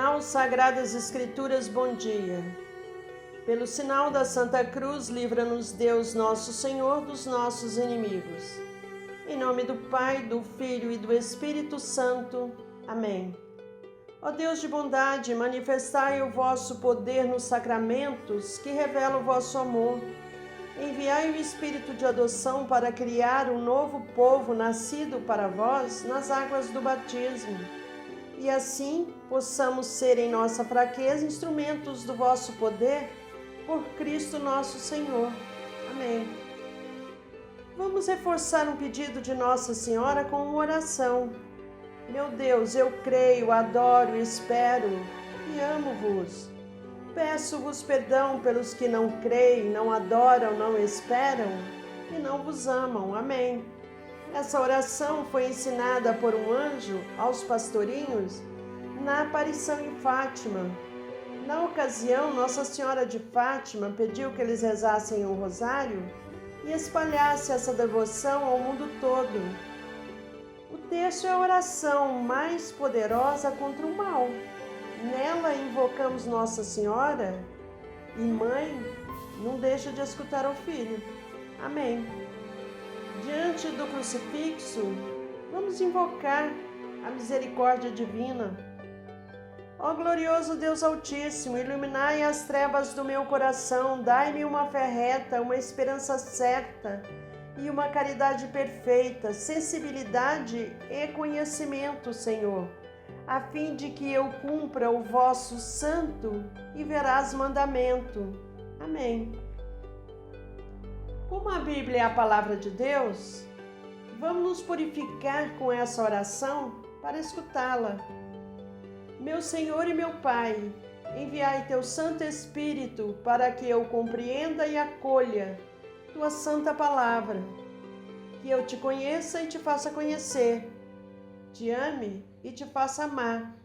Devocional Sagradas Escrituras, bom dia. Pelo sinal da Santa Cruz, livra-nos Deus nosso Senhor dos nossos inimigos. Em nome do Pai, do Filho e do Espírito Santo. Amém. Ó Deus de bondade, manifestai o vosso poder nos sacramentos que revelam o vosso amor. Enviai o Espírito de adoção para criar um novo povo nascido para vós nas águas do batismo. E assim possamos ser em nossa fraqueza instrumentos do vosso poder, por Cristo nosso Senhor. Amém. Vamos reforçar um pedido de Nossa Senhora com uma oração. Meu Deus, eu creio, adoro, espero e amo-vos. Peço-vos perdão pelos que não creem, não adoram, não esperam e não vos amam. Amém. Essa oração foi ensinada por um anjo aos pastorinhos na aparição em Fátima. Na ocasião, Nossa Senhora de Fátima pediu que eles rezassem um rosário e espalhassem essa devoção ao mundo todo. O texto é a oração mais poderosa contra o mal. Nela invocamos Nossa Senhora e Mãe, não deixa de escutar o Filho. Amém. Diante do crucifixo, vamos invocar a misericórdia divina. Ó glorioso Deus Altíssimo, iluminai as trevas do meu coração, dai-me uma fé reta, uma esperança certa e uma caridade perfeita, sensibilidade e conhecimento, Senhor, a fim de que eu cumpra o vosso santo e veraz mandamento. Amém. Como a Bíblia é a palavra de Deus, vamos nos purificar com essa oração para escutá-la. Meu Senhor e meu Pai, enviai teu Santo Espírito para que eu compreenda e acolha tua santa palavra, que eu te conheça e te faça conhecer, te ame e te faça amar,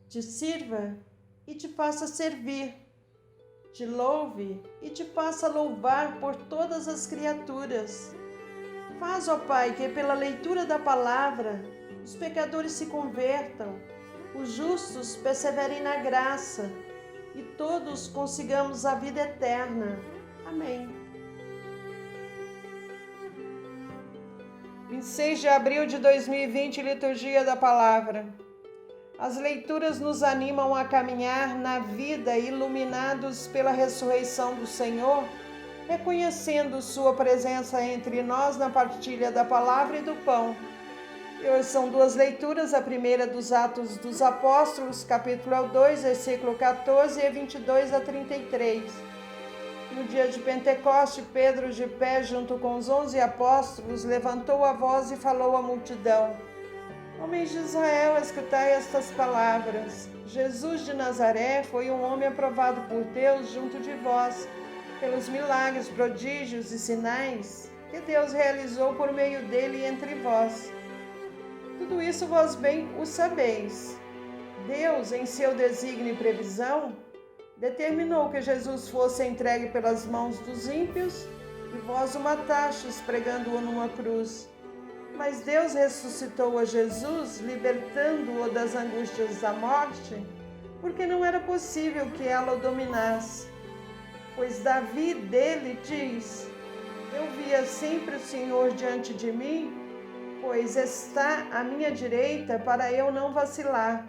te sirva e te faça servir, te louve e te faça louvar por todas as criaturas. Faz, ó Pai, que pela leitura da palavra os pecadores se convertam, os justos perseverem na graça e todos consigamos a vida eterna. Amém. 26 de abril de 2020, Liturgia da Palavra. As leituras nos animam a caminhar na vida iluminados pela ressurreição do Senhor, reconhecendo sua presença entre nós na partilha da palavra e do pão. E hoje são duas leituras, a primeira dos Atos dos Apóstolos, capítulo 2, versículo 14 e 22 a 33. No dia de Pentecoste, Pedro, de pé junto com os 11 apóstolos, levantou a voz e falou à multidão: Homens de Israel, escutai estas palavras. Jesus de Nazaré foi um homem aprovado por Deus junto de vós, pelos milagres, prodígios e sinais que Deus realizou por meio dele entre vós. Tudo isso vós bem o sabeis. Deus, em seu desígnio e previsão, determinou que Jesus fosse entregue pelas mãos dos ímpios e vós o matastes, pregando-o numa cruz. Mas Deus ressuscitou a Jesus, libertando-o das angústias da morte, porque não era possível que ela o dominasse. Pois Davi dele diz: Eu via sempre o Senhor diante de mim, pois está à minha direita para eu não vacilar.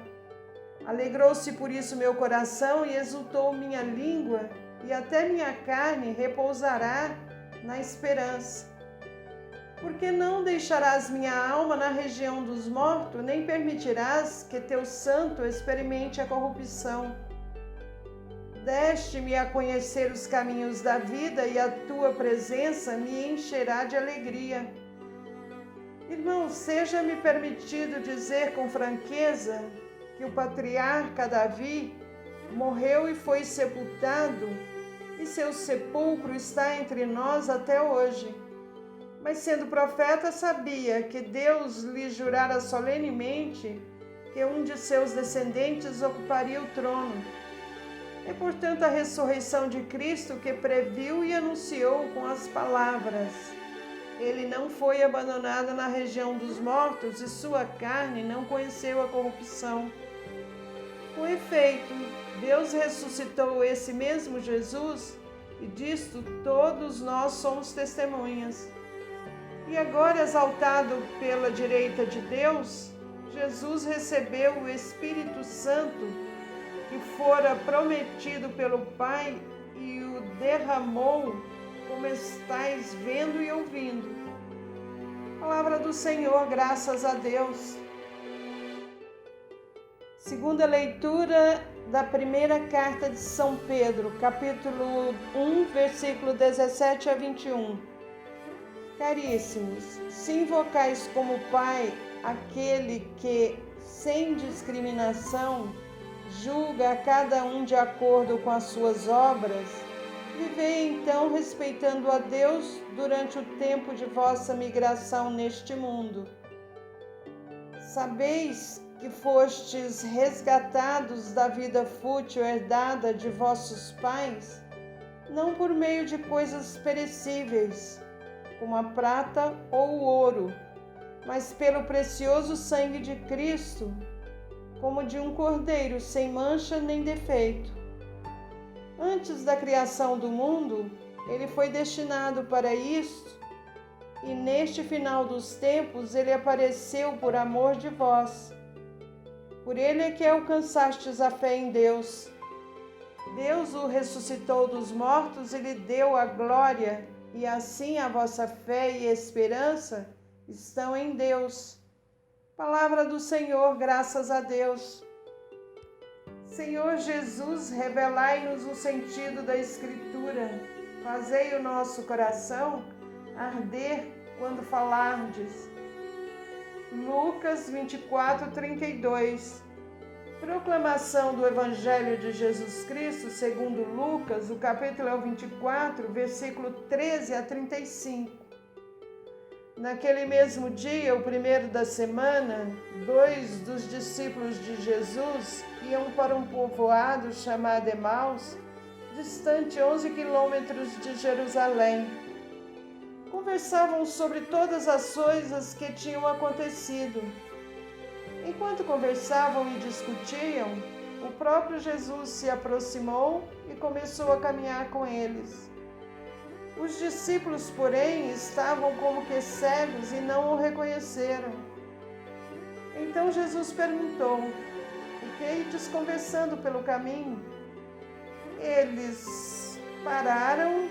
Alegrou-se por isso meu coração e exultou minha língua, e até minha carne repousará na esperança. Porque não deixarás minha alma na região dos mortos, nem permitirás que teu santo experimente a corrupção. Deste-me a conhecer os caminhos da vida, e a tua presença me encherá de alegria. Irmão, seja-me permitido dizer com franqueza que o patriarca Davi morreu e foi sepultado, e seu sepulcro está entre nós até hoje. Mas sendo profeta, sabia que Deus lhe jurara solenemente que um de seus descendentes ocuparia o trono. É, portanto, a ressurreição de Cristo que previu e anunciou com as palavras: Ele não foi abandonado na região dos mortos e sua carne não conheceu a corrupção. Com efeito, Deus ressuscitou esse mesmo Jesus e disto todos nós somos testemunhas. E agora, exaltado pela direita de Deus, Jesus recebeu o Espírito Santo que fora prometido pelo Pai e o derramou, como estáis vendo e ouvindo. Palavra do Senhor, graças a Deus. Segunda leitura da primeira carta de São Pedro, capítulo 1, versículo 17 a 21. Caríssimos, se invocais como Pai aquele que, sem discriminação, julga a cada um de acordo com as suas obras, vivei então respeitando a Deus durante o tempo de vossa migração neste mundo. Sabeis que fostes resgatados da vida fútil herdada de vossos pais, não por meio de coisas perecíveis, como a prata ou o ouro, mas pelo precioso sangue de Cristo, como de um cordeiro sem mancha nem defeito. Antes da criação do mundo, ele foi destinado para isto, e neste final dos tempos ele apareceu por amor de vós. Por ele é que alcançastes a fé em Deus. Deus o ressuscitou dos mortos e lhe deu a glória, e assim a vossa fé e esperança estão em Deus. Palavra do Senhor, graças a Deus. Senhor Jesus, revelai-nos o sentido da Escritura. Fazei o nosso coração arder quando falardes. Lucas 24, 32. Proclamação do Evangelho de Jesus Cristo segundo Lucas, o capítulo 24, versículo 13 a 35. Naquele mesmo dia, o primeiro da semana, 2 dos discípulos de Jesus iam para um povoado chamado Emaús, distante 11 quilômetros de Jerusalém. Conversavam sobre todas as coisas que tinham acontecido. Enquanto conversavam e discutiam, o próprio Jesus se aproximou e começou a caminhar com eles. Os discípulos, porém, estavam como que cegos e não o reconheceram. Então Jesus perguntou: "O que ides conversando pelo caminho?" Eles pararam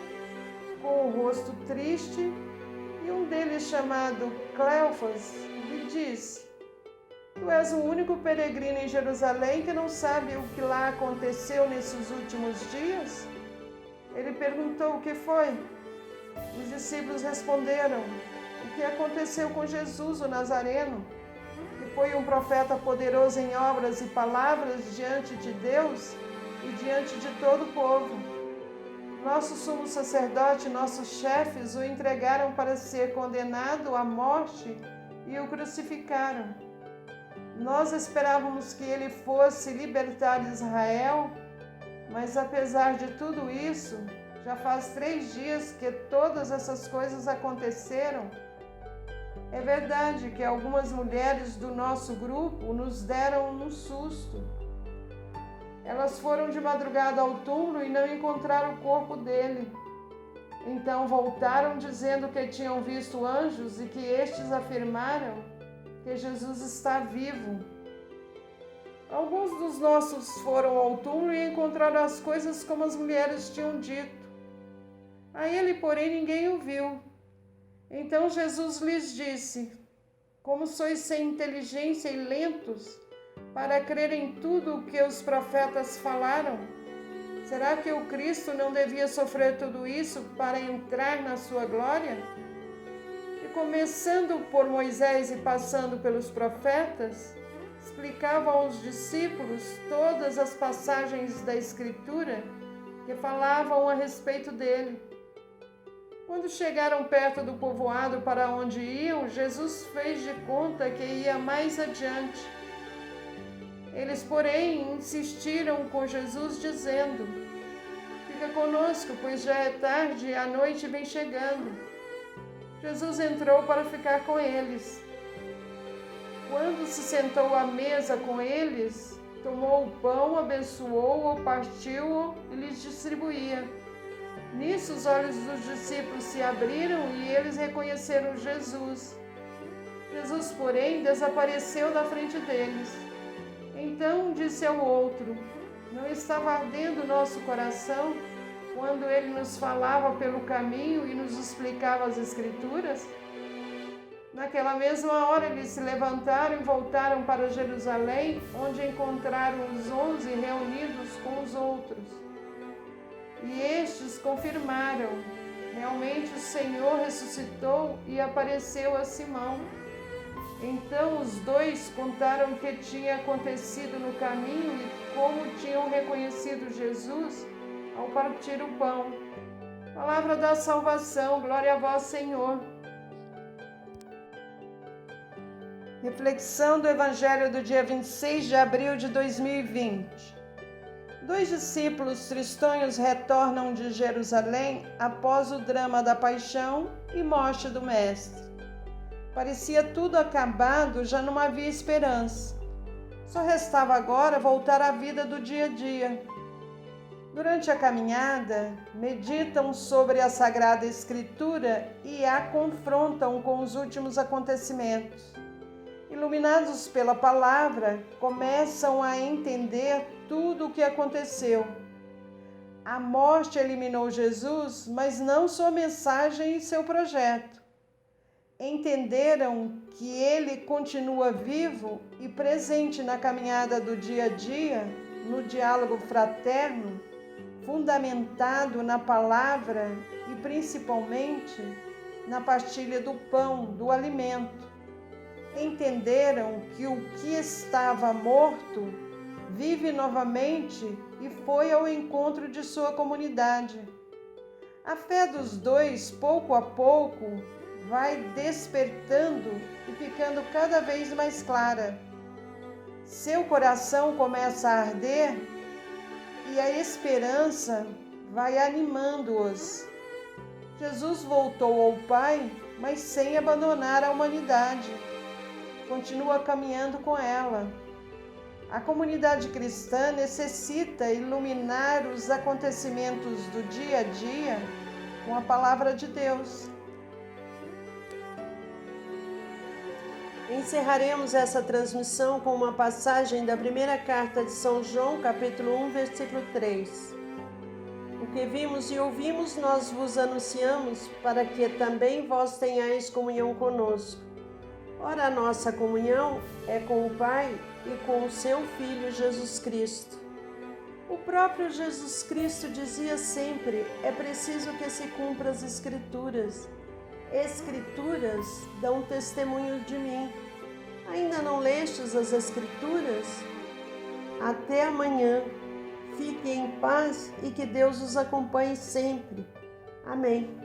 com o rosto triste, e um deles, chamado Cleofas, lhe disse: "Tu és o único peregrino em Jerusalém que não sabe o que lá aconteceu nesses últimos dias?" Ele perguntou: "O que foi?" Os discípulos responderam: "O que aconteceu com Jesus, o Nazareno, que foi um profeta poderoso em obras e palavras diante de Deus e diante de todo o povo. Nosso sumo sacerdote e nossos chefes o entregaram para ser condenado à morte e o crucificaram. Nós esperávamos que ele fosse libertar Israel, mas apesar de tudo isso, já faz 3 dias que todas essas coisas aconteceram. É verdade que algumas mulheres do nosso grupo nos deram um susto. Elas foram de madrugada ao túmulo e não encontraram o corpo dele. Então voltaram dizendo que tinham visto anjos e que estes afirmaram que Jesus está vivo. Alguns dos nossos foram ao túmulo e encontraram as coisas como as mulheres tinham dito. A ele, porém, ninguém o viu." Então Jesus lhes disse: "Como sois sem inteligência e lentos para crer em tudo o que os profetas falaram? Será que o Cristo não devia sofrer tudo isso para entrar na sua glória?" E começando por Moisés e passando pelos profetas, explicava aos discípulos todas as passagens da Escritura que falavam a respeito dele. Quando chegaram perto do povoado para onde iam, Jesus fez de conta que ia mais adiante. Eles, porém, insistiram com Jesus, dizendo: "Fica conosco, pois já é tarde e a noite vem chegando." Jesus entrou para ficar com eles. Quando se sentou à mesa com eles, tomou o pão, abençoou-o, partiu-o e lhes distribuía. Nisso os olhos dos discípulos se abriram e eles reconheceram Jesus. Jesus, porém, desapareceu da frente deles. Então disse ao outro: não estava ardendo o nosso coração quando ele nos falava pelo caminho e nos explicava as Escrituras? Naquela mesma hora eles se levantaram e voltaram para Jerusalém, onde encontraram os 11 reunidos com os outros. E estes confirmaram: realmente o Senhor ressuscitou e apareceu a Simão. Então os dois contaram o que tinha acontecido no caminho e como tinham reconhecido Jesus ao partir o pão. Palavra da salvação, glória a vós, Senhor. Reflexão do Evangelho do dia 26 de abril de 2020. 2 discípulos tristonhos retornam de Jerusalém após o drama da paixão e morte do Mestre. Parecia tudo acabado, já não havia esperança. Só restava agora voltar à vida do dia a dia. Durante a caminhada, meditam sobre a Sagrada Escritura e a confrontam com os últimos acontecimentos. Iluminados pela palavra, começam a entender tudo o que aconteceu. A morte eliminou Jesus, mas não sua mensagem e seu projeto. Entenderam que ele continua vivo e presente na caminhada do dia a dia, no diálogo fraterno, fundamentado na palavra e principalmente na partilha do pão, do alimento. Entenderam que o que estava morto vive novamente e foi ao encontro de sua comunidade. A fé dos dois, pouco a pouco, vai despertando e ficando cada vez mais clara. Seu coração começa a arder e a esperança vai animando-os. Jesus voltou ao Pai, mas sem abandonar a humanidade. Continua caminhando com ela. A comunidade cristã necessita iluminar os acontecimentos do dia a dia com a palavra de Deus. Encerraremos essa transmissão com uma passagem da primeira carta de São João, capítulo 1, versículo 3. O que vimos e ouvimos nós vos anunciamos, para que também vós tenhais comunhão conosco. Ora, a nossa comunhão é com o Pai e com o seu Filho Jesus Cristo. O próprio Jesus Cristo dizia sempre: é preciso que se cumpra as Escrituras. Escrituras dão testemunho de mim. Ainda não lestes as Escrituras? Até amanhã. Fiquem em paz e que Deus os acompanhe sempre. Amém.